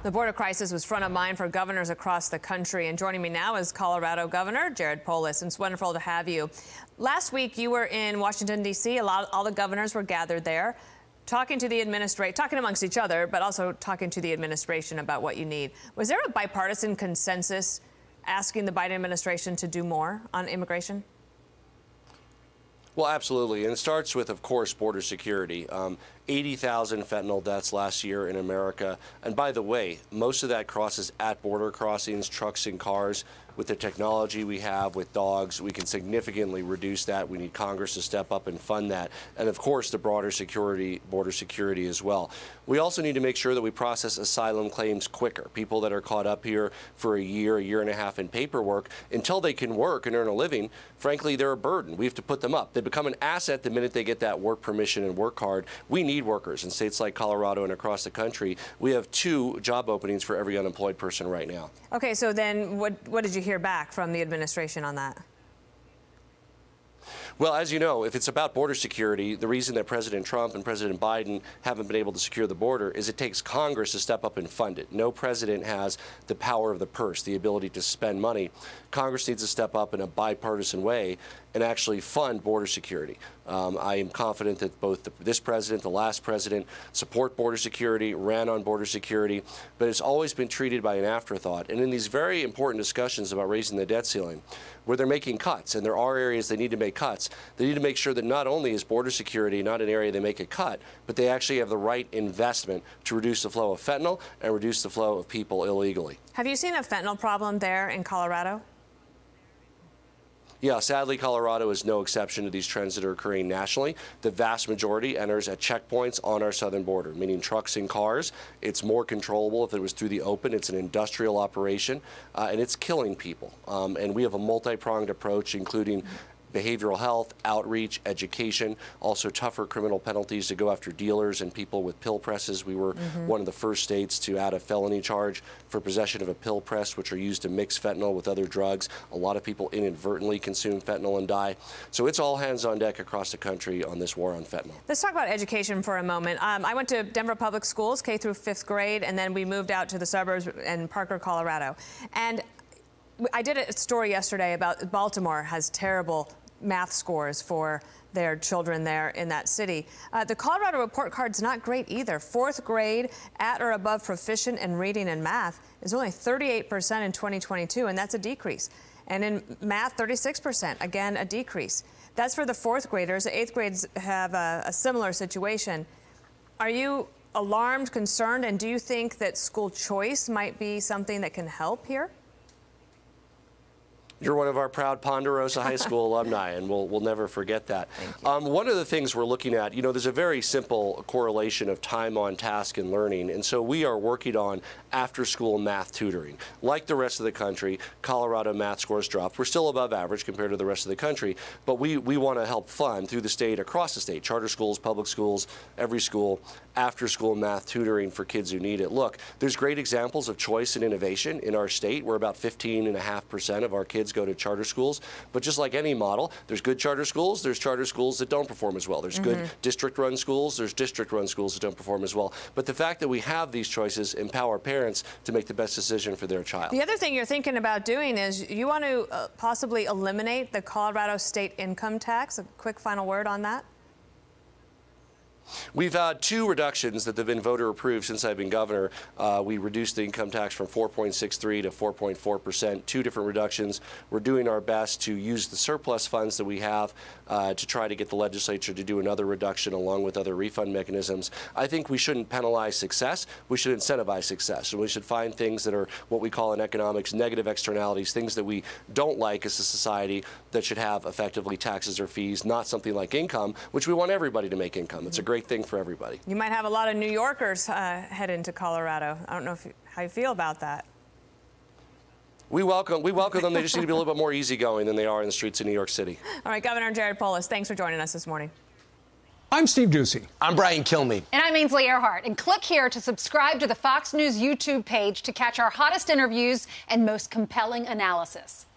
The border crisis was front of mind for governors across the country. And joining me now is Colorado Governor Polis. It's wonderful to have you. Last week, you were in Washington, D.C. All the governors were gathered there, talking amongst each other, but also talking to the administration about what you need. Was there a bipartisan consensus asking the Biden administration to do more on immigration? Well, absolutely. And it starts with, of course, border security. 80,000 fentanyl deaths last year in America. And by the way, most of that crosses at border crossings, trucks and cars. With the technology we have with dogs, we can significantly reduce that. We need Congress to step up and fund that. And of course, the border security as well. We also need to make sure that we process asylum claims quicker. People that are caught up here for a year and a half in paperwork, until they can work and earn a living, frankly, they're a burden. We have to put them up. They become an asset the minute they get that work permission and work card. We need workers in states like Colorado and across the country. We have 2 job openings for every unemployed person right now. Okay, so then what did you hear back from the administration on that? Well, as you know, if it's about border security, the reason that President Trump and President Biden haven't been able to secure the border is it takes Congress to step up and fund it. No president has the power of the purse, the ability to spend money. Congress needs to step up in a bipartisan way and actually fund border security. I am confident that both this president, the last president, support border security, ran on border security, but it's always been treated by an afterthought. And in these very important discussions about raising the debt ceiling, where they're making cuts, and there are areas they need to make cuts, they need to make sure that not only is border security not an area they make a cut, but they actually have the right investment to reduce the flow of fentanyl and reduce the flow of people illegally. Have you seen a fentanyl problem there in Colorado? Yeah, sadly, Colorado is no exception to these trends that are occurring nationally. The vast majority enters at checkpoints on our southern border, meaning trucks and cars. It's more controllable if it was through the open. It's an industrial operation, and it's killing people. And we have a multi-pronged approach, including behavioral health, outreach, education, also tougher criminal penalties to go after dealers and people with pill presses. We were one of the first states to add a felony charge for possession of a pill press, which are used to mix fentanyl with other drugs. A lot of people inadvertently consume fentanyl and die. So it's all hands on deck across the country on this war on fentanyl. Let's talk about education for a moment. I went to Denver Public Schools, K through 5th grade, and then we moved out to the suburbs in Parker, Colorado. And I did a story yesterday about Baltimore has terrible math scores for their children there in that city. The Colorado report card's not great either. 4th grade at or above proficient in reading and math is only 38% in 2022, and that's a decrease. And in math, 36%, again, a decrease. That's for the 4th graders. The 8th grades have a similar situation. Are you alarmed, concerned, and do you think that school choice might be something that can help here? You're one of our proud Ponderosa High School alumni, and we'll never forget that. One of the things we're looking at, there's a very simple correlation of time on task and learning, and so we are working on after-school math tutoring. Like the rest of the country, Colorado math scores dropped. We're still above average compared to the rest of the country, but we want to help fund through the state, across the state, charter schools, public schools, every school, after-school math tutoring for kids who need it. Look, there's great examples of choice and innovation in our state, where about 15.5% of our kids go to charter schools. But just like any model, there's good charter schools, there's charter schools that don't perform as well. There's good district-run schools, there's district-run schools that don't perform as well. But the fact that we have these choices empower parents to make the best decision for their child. The other thing you're thinking about doing is you want to possibly eliminate the Colorado state income tax. A quick final word on that. We've had 2 reductions that have been voter approved since I've been governor. We reduced the income tax from 4.63 to 4.4%, 2 different reductions. We're doing our best to use the surplus funds that we have to try to get the legislature to do another reduction along with other refund mechanisms. I think we shouldn't penalize success. We should incentivize success. And we should find things that are what we call in economics negative externalities, things that we don't like as a society that should have effectively taxes or fees, not something like income, which we want everybody to make income. It's a great thing for everybody. You might have a lot of New Yorkers head into Colorado. I don't know how you feel about that. We welcome them. They just need to be a little bit more easygoing than they are in the streets of New York City. All right, Governor Polis, thanks for joining us this morning. I'm Steve Doocy. I'm Brian Kilmeade. And I'm Ainsley Earhart. And click here to subscribe to the Fox News YouTube page to catch our hottest interviews and most compelling analysis.